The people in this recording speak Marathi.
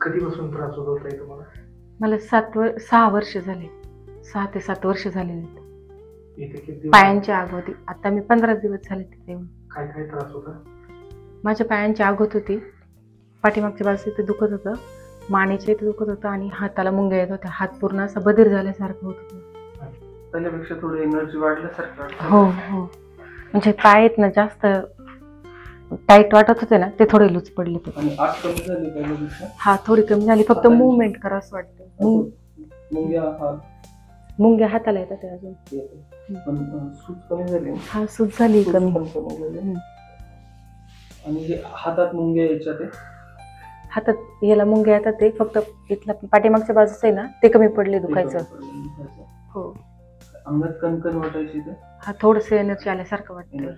कधीपासून त्रास होत होता तुम्हाला? मला 6 वर्ष झाले. 6 ते 7 वर्ष झालेले आहेत. इथे किती दिवस? पायांची आग होती. आता मी 15 दिवस झाले तिथे येऊन. काय काय त्रास होता? माझ्या पायांची आग होत होती. पाठीमागच्या बाजूस इथे दुखत होतं, मानेच्या इथे दुखत होतं आणि हाताला मुंग्या येत होत्या. हात पूर्ण असा बधीर झाल्यासारखं होत होतं. पहिल्यापेक्षा थोडी एनर्जी वाढल्यासारखं वाटतं. हो हो, म्हणजे पाय आहेत ना जास्त टाईट वाटत होते ना, ते थोडे लूज पडले होते. आणि आग कमी झाली पहिल्यापेक्षा? हा, थोडी कमी झाली. फक्त मुवमेंट करा असं वाटतं. मुंग्या हाताला येतात ते अजून. पण सूज कमी झाली? हा, सूज झाली कमी. आणि जे हातात मुंग्या यायच्या ते हातात याला मुंग्या येतात ते फक्त इथला पाठीमागच्या बाजूच आहे ना, ते कमी पडले दुखायचं. हो. अंगात कणकण वाटायची ते? हा, थोडस एनर्जी आल्यासारखं वाटतं.